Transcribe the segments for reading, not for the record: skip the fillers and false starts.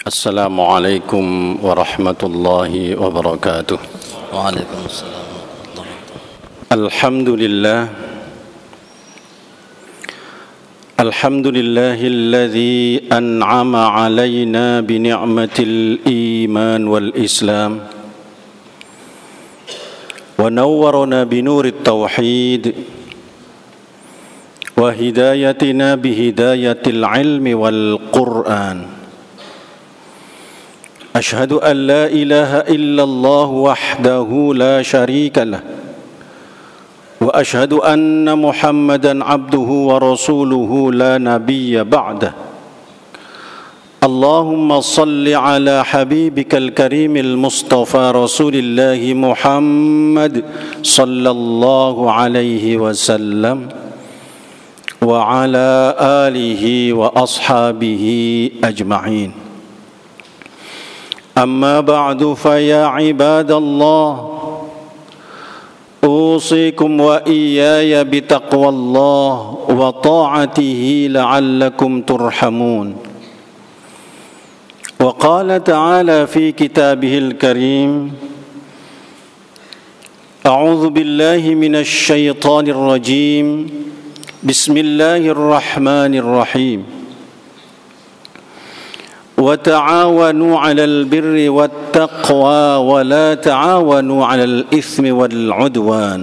Assalamualaikum warahmatullahi wabarakatuh. Waalaikumsalam. Alhamdulillah. Alhamdulillahilladzi an'ama alaina bi ni'matil iman wal islam wa nawwarana bi nurit tauhid wa hidayatina bi hidayatil ilmi wal qur'an. أشهد أن لا إله إلا الله وحده لا شريك له وأشهد أن محمدا عبده ورسوله لا نبي بعده اللهم صل على حبيبك الكريم المصطفى رسول الله محمد صلى الله عليه وسلم وعلى آله وأصحابه أجمعين. أما بعد فيا عباد الله أوصيكم وإياي بتقوى الله وطاعته لعلكم ترحمون. وقال تعالى في كتابه الكريم أعوذ بالله من الشيطان الرجيم بسم الله الرحمن الرحيم وتعاونوا على البر والتقوى ولا تعاونوا على الإثم والعدوان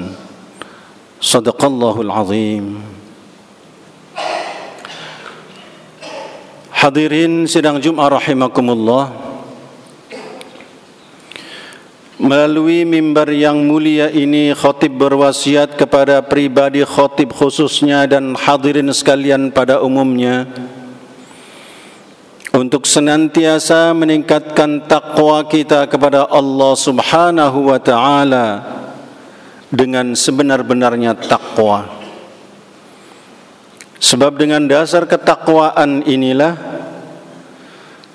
صدق الله العظيم. Hadirin sidang Jumat rahimakumullah, melalui mimbar yang mulia ini khatib berwasiat kepada pribadi khatib khususnya dan hadirin sekalian pada umumnya untuk senantiasa meningkatkan takwa kita kepada Allah Subhanahu wa ta'ala dengan sebenar-benarnya takwa. Sebab dengan dasar ketakwaan inilah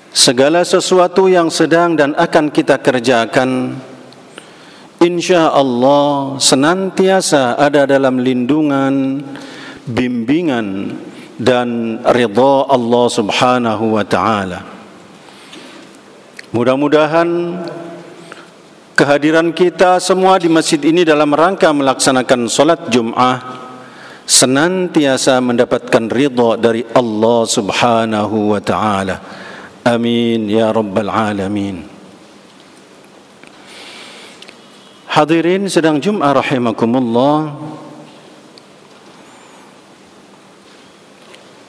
segala sesuatu yang sedang dan akan kita kerjakan insya Allah senantiasa ada dalam lindungan, bimbingan dan ridha Allah Subhanahu wa ta'ala. Mudah-mudahan kehadiran kita semua di masjid ini dalam rangka melaksanakan salat Jum'ah senantiasa mendapatkan ridha dari Allah Subhanahu wa ta'ala. Amin ya rabbal alamin. Hadirin sedang Jum'ah rahimakumullah,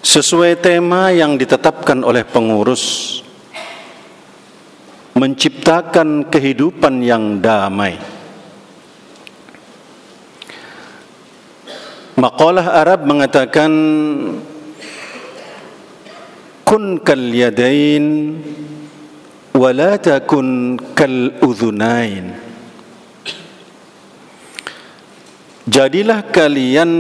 sesuai tema yang ditetapkan oleh pengurus, menciptakan kehidupan yang damai. Maqalah Arab mengatakan kun kal yadain wa la takun kal udhunain. Jadilah kalian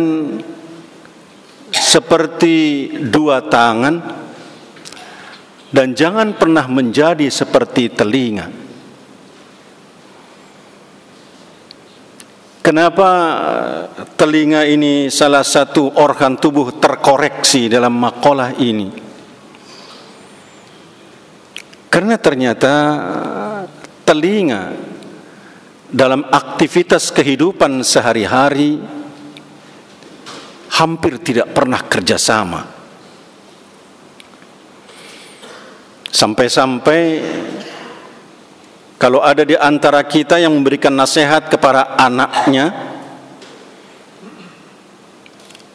seperti dua tangan dan jangan pernah menjadi seperti telinga. Kenapa telinga ini salah satu organ tubuh terkoreksi dalam makalah ini? Karena ternyata telinga dalam aktivitas kehidupan sehari-hari hampir tidak pernah kerjasama. Sampai-sampai kalau ada di antara kita yang memberikan nasihat kepada anaknya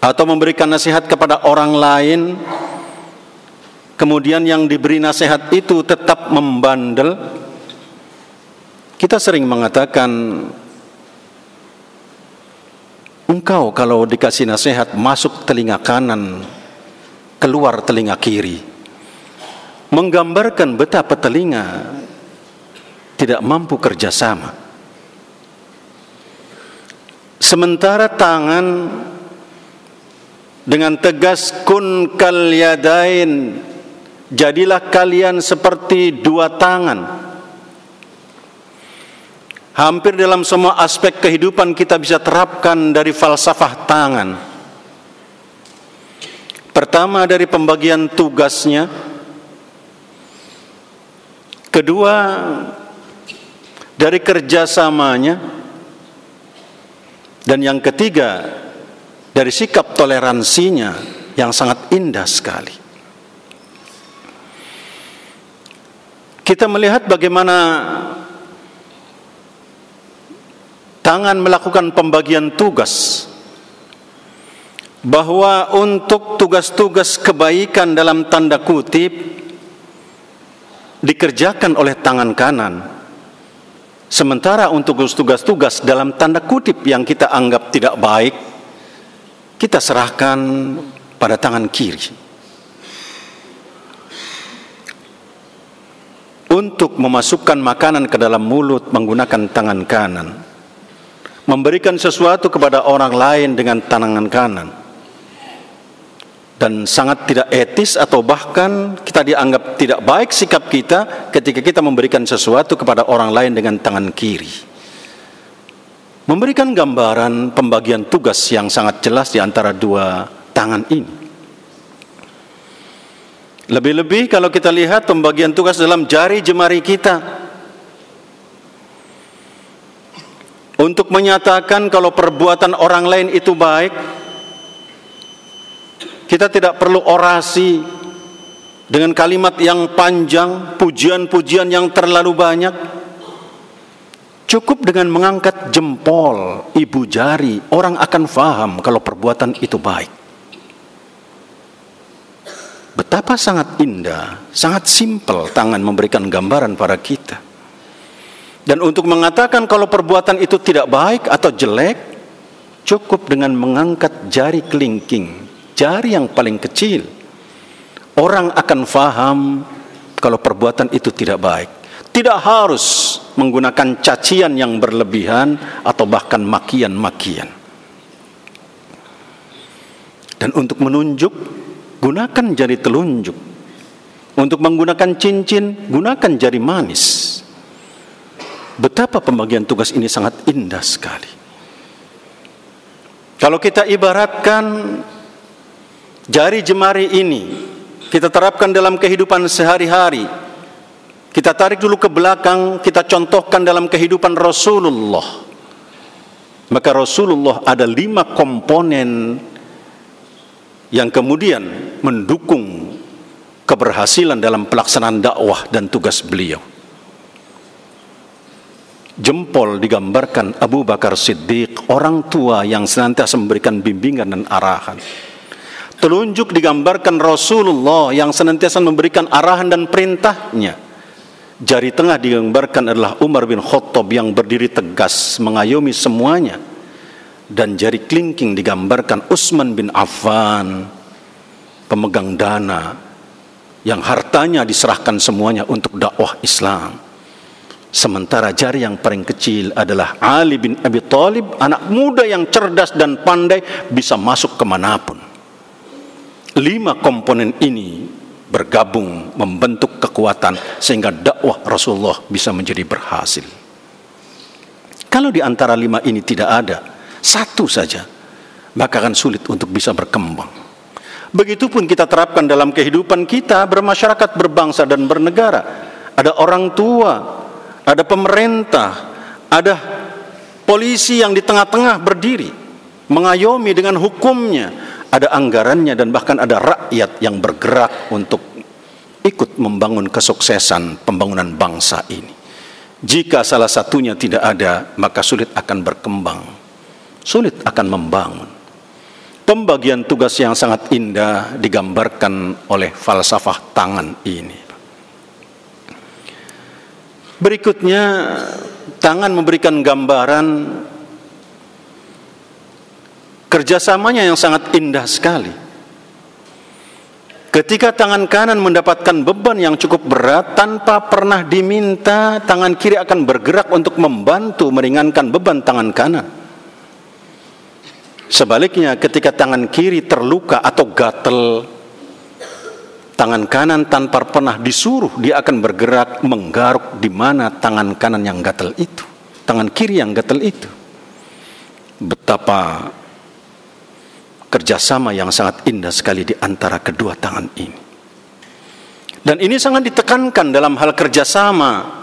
atau memberikan nasihat kepada orang lain, kemudian yang diberi nasihat itu tetap membandel, kita sering mengatakan, engkau kalau dikasih nasihat masuk telinga kanan, keluar telinga kiri. Menggambarkan betapa telinga tidak mampu kerjasama. Sementara tangan dengan tegas kun kal yadain, jadilah kalian seperti dua tangan. Hampir dalam semua aspek kehidupan kita bisa terapkan dari falsafah tangan. Pertama dari pembagian tugasnya, Kedua, dari kerjasamanya. Dan yang ketiga, dari sikap toleransinya yang sangat indah sekali. Kita melihat bagaimana tangan melakukan pembagian tugas, bahwa untuk tugas-tugas kebaikan dalam tanda kutip dikerjakan oleh tangan kanan, sementara untuk tugas-tugas dalam tanda kutip yang kita anggap tidak baik, kita serahkan pada tangan kiri. Untuk memasukkan makanan ke dalam mulut menggunakan tangan kanan, memberikan sesuatu kepada orang lain dengan tangan kanan, dan sangat tidak etis atau bahkan kita dianggap tidak baik sikap kita ketika kita memberikan sesuatu kepada orang lain dengan tangan kiri. Memberikan gambaran pembagian tugas yang sangat jelas di antara dua tangan ini. Lebih-lebih kalau kita lihat pembagian tugas dalam jari jemari kita, untuk menyatakan kalau perbuatan orang lain itu baik, kita tidak perlu orasi dengan kalimat yang panjang, pujian-pujian yang terlalu banyak. Cukup dengan mengangkat jempol, ibu jari, orang akan faham kalau perbuatan itu baik. Betapa sangat indah, sangat simpel tangan memberikan gambaran pada kita. Dan untuk mengatakan kalau perbuatan itu tidak baik atau jelek, cukup dengan mengangkat jari kelingking, jari yang paling kecil. Orang akan faham kalau perbuatan itu tidak baik. Tidak harus menggunakan cacian yang berlebihan atau bahkan makian-makian. Dan untuk menunjuk, gunakan jari telunjuk. Untuk menggunakan cincin, gunakan jari manis. Betapa pembagian tugas ini sangat indah sekali. Kalau kita ibaratkan jari jemari ini, kita terapkan dalam kehidupan sehari-hari. Kita tarik dulu ke belakang, kita contohkan dalam kehidupan Rasulullah. Maka Rasulullah ada 5 komponen yang kemudian mendukung keberhasilan dalam pelaksanaan dakwah dan tugas beliau. Jempol digambarkan Abu Bakar Siddiq, orang tua yang senantiasa memberikan bimbingan dan arahan. Telunjuk digambarkan Rasulullah yang senantiasa memberikan arahan dan perintahnya. Jari tengah digambarkan adalah Umar bin Khattab yang berdiri tegas mengayomi semuanya. Dan jari kelingking digambarkan Utsman bin Affan, pemegang dana yang hartanya diserahkan semuanya untuk dakwah Islam. Sementara jari yang paling kecil adalah Ali bin Abi Thalib, anak muda yang cerdas dan pandai, bisa masuk kemanapun. 5 komponen ini bergabung membentuk kekuatan sehingga dakwah Rasulullah bisa menjadi berhasil. Kalau di antara 5 ini tidak ada, satu saja, maka akan sulit untuk bisa berkembang. Begitupun kita terapkan dalam kehidupan kita bermasyarakat, berbangsa dan bernegara. Ada orang tua, ada pemerintah, ada polisi yang di tengah-tengah berdiri mengayomi dengan hukumnya. Ada anggarannya dan bahkan ada rakyat yang bergerak untuk ikut membangun kesuksesan pembangunan bangsa ini. Jika salah satunya tidak ada, maka sulit akan berkembang, sulit akan membangun. Pembagian tugas yang sangat indah digambarkan oleh falsafah tangan ini. Berikutnya, tangan memberikan gambaran kerjasamanya yang sangat indah sekali. Ketika tangan kanan mendapatkan beban yang cukup berat, tanpa pernah diminta, tangan kiri akan bergerak untuk membantu meringankan beban tangan kanan. Sebaliknya, ketika tangan kiri terluka atau gatel, tangan kanan tanpa pernah disuruh, dia akan bergerak menggaruk di mana tangan kanan yang gatel itu, tangan kiri yang gatel itu. Betapa kerjasama yang sangat indah sekali di antara kedua tangan ini. Dan ini sangat ditekankan dalam hal kerjasama.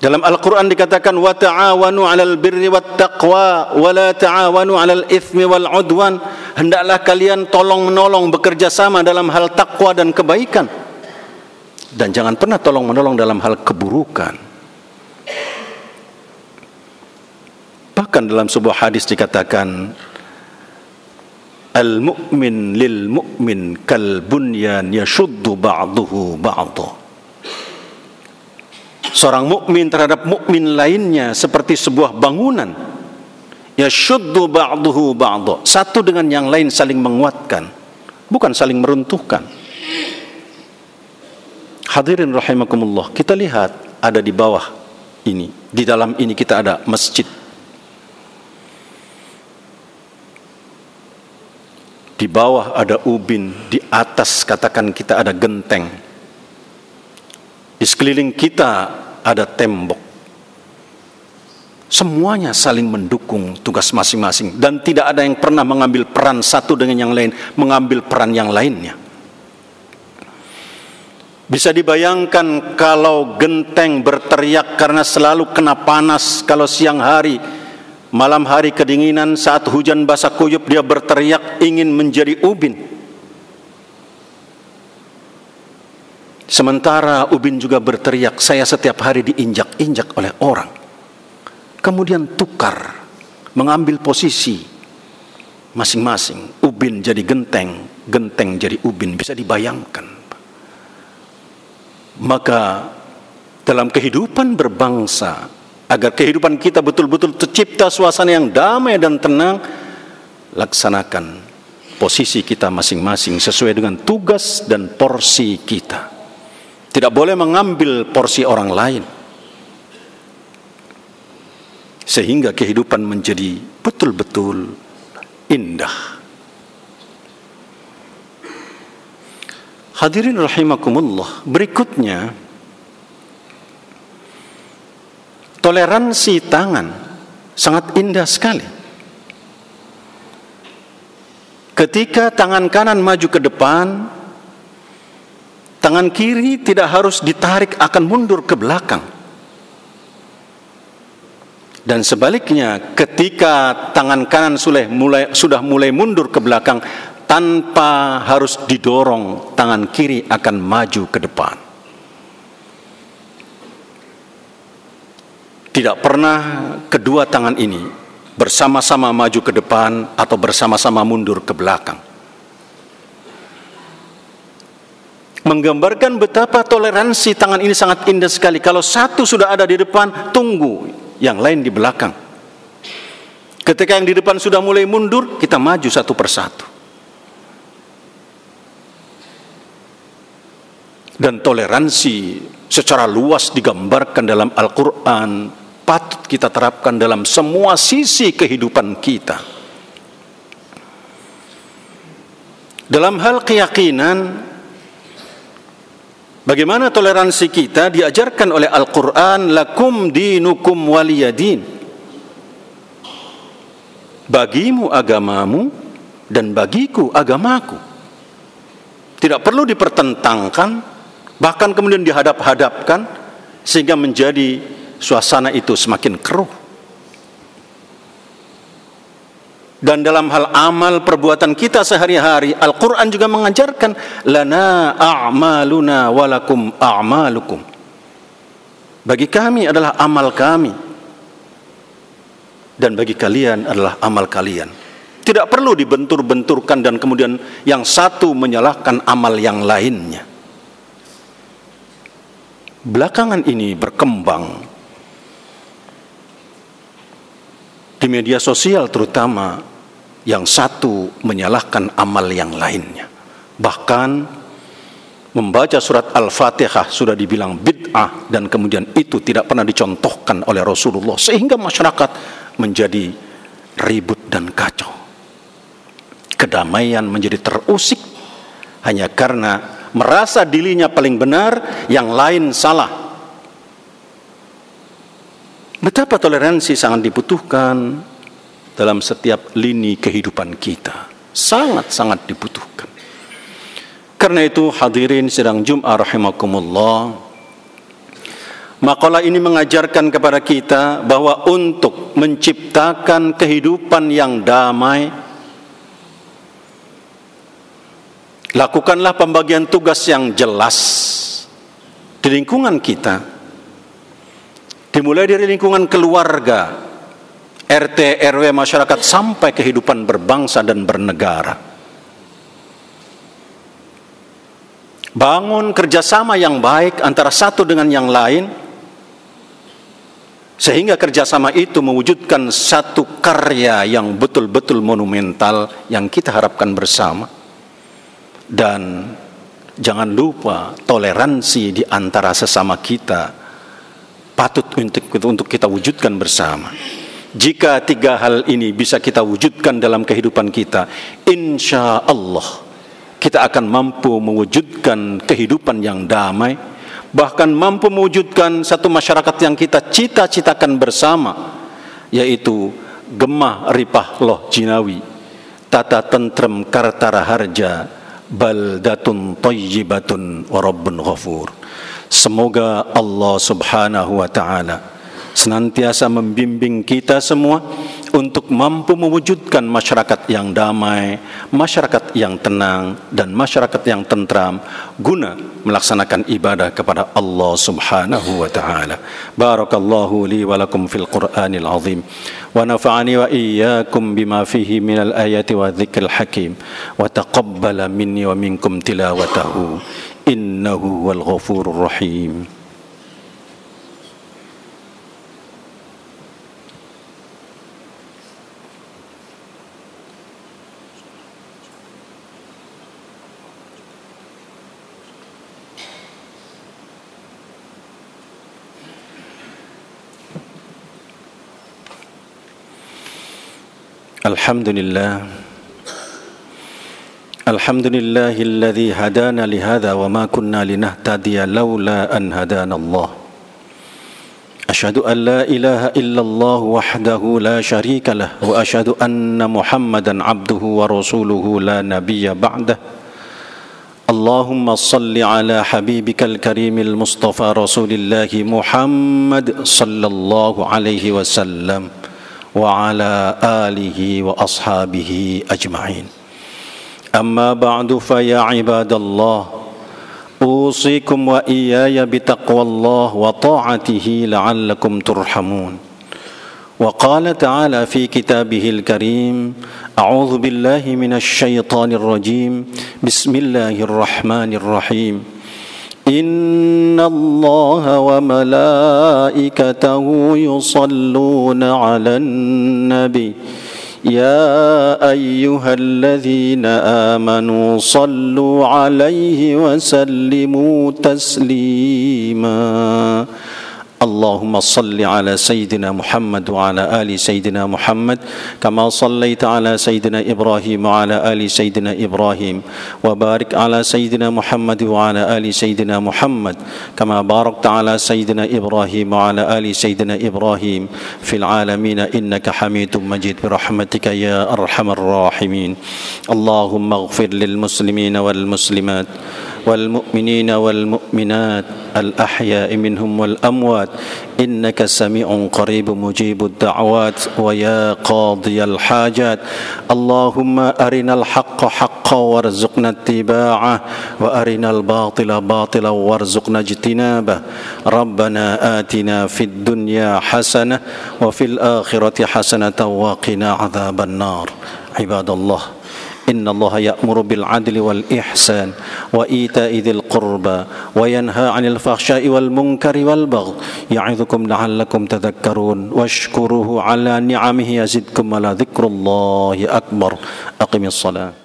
Dalam Al-Quran dikatakan wa ta'awanu 'alal birri wat taqwa wa la ta'awanu 'alal itsmi wal 'udwan. Hendaklah kalian tolong-menolong, bekerja sama dalam hal takwa dan kebaikan. Dan jangan pernah tolong-menolong dalam hal keburukan. Bahkan dalam sebuah hadis dikatakan al-mu'min lil mu'min kal bunyan yashuddu ba'duhu ba'dha. Seorang mukmin terhadap mukmin lainnya seperti sebuah bangunan. Yashuddu ba'duhu ba'dha. Satu dengan yang lain saling menguatkan, bukan saling meruntuhkan. Hadirin rahimakumullah, kita lihat ada di bawah ini, di dalam ini kita ada masjid. Di bawah ada ubin, di atas katakan kita ada genteng. Di sekeliling kita ada tembok. Semuanya saling mendukung tugas masing-masing dan tidak ada yang pernah mengambil peran satu dengan yang lain, mengambil peran yang lainnya. Bisa dibayangkan kalau genteng berteriak karena selalu kena panas kalau siang hari, malam hari kedinginan, saat hujan basah kuyup dia berteriak ingin menjadi ubin. Sementara ubin juga berteriak, saya setiap hari diinjak-injak oleh orang. Kemudian tukar, mengambil posisi masing-masing. Ubin jadi genteng, genteng jadi ubin. Bisa dibayangkan. Maka dalam kehidupan berbangsa, agar kehidupan kita betul-betul tercipta suasana yang damai dan tenang, laksanakan posisi kita masing-masing sesuai dengan tugas dan porsi kita. Tidak boleh mengambil porsi orang lain. Sehingga kehidupan menjadi betul-betul indah. Hadirin rahimakumullah, berikutnya toleransi tangan sangat indah sekali. Ketika tangan kanan maju ke depan, tangan kiri tidak harus ditarik akan mundur ke belakang. Dan sebaliknya, ketika tangan kanan sudah mulai mundur ke belakang, tanpa harus didorong, tangan kiri akan maju ke depan. Tidak pernah kedua tangan ini bersama-sama maju ke depan atau bersama-sama mundur ke belakang. Menggambarkan betapa toleransi tangan ini sangat indah sekali. Kalau satu sudah ada di depan, tunggu yang lain di belakang. Ketika yang di depan sudah mulai mundur, kita maju satu persatu. Dan toleransi secara luas digambarkan dalam Al-Quran, patut kita terapkan dalam semua sisi kehidupan kita. Dalam hal keyakinan, bagaimana toleransi kita diajarkan oleh Al-Quran, lakum dinukum waliyadin. Bagimu agamamu dan bagiku agamaku. Tidak perlu dipertentangkan, bahkan kemudian dihadap-hadapkan sehingga menjadi suasana itu semakin keruh. Dan dalam hal amal perbuatan kita sehari-hari, Al-Quran juga mengajarkan lana a'maluna walakum a'malukum. Bagi kami adalah amal kami, dan bagi kalian adalah amal kalian. Tidak perlu dibentur-benturkan dan kemudian yang satu menyalahkan amal yang lainnya. Belakangan ini berkembang di media sosial terutama, yang satu menyalahkan amal yang lainnya. Bahkan membaca surat Al-Fatihah sudah dibilang bid'ah, dan kemudian itu tidak pernah dicontohkan oleh Rasulullah, sehingga masyarakat menjadi ribut dan kacau. Kedamaian menjadi terusik hanya karena merasa dirinya paling benar, yang lain salah. Betapa toleransi sangat dibutuhkan dalam setiap lini kehidupan kita. Sangat-sangat dibutuhkan. Karena itu hadirin sidang Jum'ah rahimakumullah, makalah ini mengajarkan kepada kita bahwa untuk menciptakan kehidupan yang damai, lakukanlah pembagian tugas yang jelas di lingkungan kita. Dimulai dari lingkungan keluarga, RT, RW, masyarakat, sampai kehidupan berbangsa dan bernegara. Bangun kerjasama yang baik antara satu dengan yang lain, sehingga kerjasama itu mewujudkan satu karya yang betul-betul monumental yang kita harapkan bersama. Dan jangan lupa toleransi di antara sesama kita patut untuk kita wujudkan bersama. Jika tiga hal ini bisa kita wujudkan dalam kehidupan kita, insya Allah kita akan mampu mewujudkan kehidupan yang damai, bahkan mampu mewujudkan satu masyarakat yang kita cita-citakan bersama, yaitu gemah ripah loh jinawi, tata tentrem kartara harja, baldatun thayyibatun wa rabbun ghafur. Semoga Allah subhanahu wa ta'ala senantiasa membimbing kita semua untuk mampu mewujudkan masyarakat yang damai, masyarakat yang tenang, dan masyarakat yang tentram guna melaksanakan ibadah kepada Allah subhanahu wa ta'ala. Barakallahu li wa lakum fil Qur'anil azim, wa nafa'ani wa iyyakum bima fihi minal ayati wa dzikril hakim, wa taqabbala minni wa minkum tilawatahu, innahu wal ghafurur rahim. Alhamdulillahilladzi hadana lihadza wa ma kunna linahtadiya laula an hadana Allah. Asyhadu an la ilaha illallah wahdahu la syarika lah, wa asyhadu anna Muhammadan abduhu wa rasuluhu la nabiyya ba'dah. Allahumma salli ala habibikal karimil mustafa rasulillahi Muhammad sallallahu alaihi wasallam wa ala alihi wa ashabihi ajma'in. Amma ba'du, fa ya ibadallah, usikum wa iyaya bitaqwallah wa ta'atihi la'allakum turhamun. Wa qala ta'ala fi kitabihil karim, a'udzu billahi minasy syaithanir rajim, bismillahirrahmanirrahim. Inna Allaha wa malaikatahu yusalluna 'alan nabi ya ayyuhalladzina amanu sallu 'alaihi wa sallimu taslima. Allahumma salli ala Sayyidina Muhammad wa ala ali Sayyidina Muhammad kama sallaita ala Sayyidina Ibrahim wa ala ali Sayyidina Ibrahim, wa barik ala Sayyidina Muhammad wa ala ali Sayyidina Muhammad kama barakta ala Sayyidina Ibrahim wa ala ali Sayyidina Ibrahim fil alamin innaka Hamidum Majid bi rahmatika ya arhamar rahimin. Allahumma ighfir lil muslimina wal muslimat wal mu'minina wal mu'minat al ahya'i minhum wal amwat innaka sami'un qaribun mujibud da'awat wa ya qadiyal hajat. Allahumma arinal haqqa haqqan warzuqna ittiba'ah wa arinal batila batilan warzuqna ijtinabah. Rabbana atina fid dunya hasanah wa fil akhirati hasanatan wa qina adzaban nar. Ibadallah, Inna Allah ya'muru bil adli wal ihsan wa ita'i dzil qurba wa yanha 'anil fahsya'i wal munkari wal baghi ya'idzukum la'allakum tadhakkarun washkuruhu 'ala ni'amihi yazidkum wa la dzikrullahi akbar. Aqimis shalah.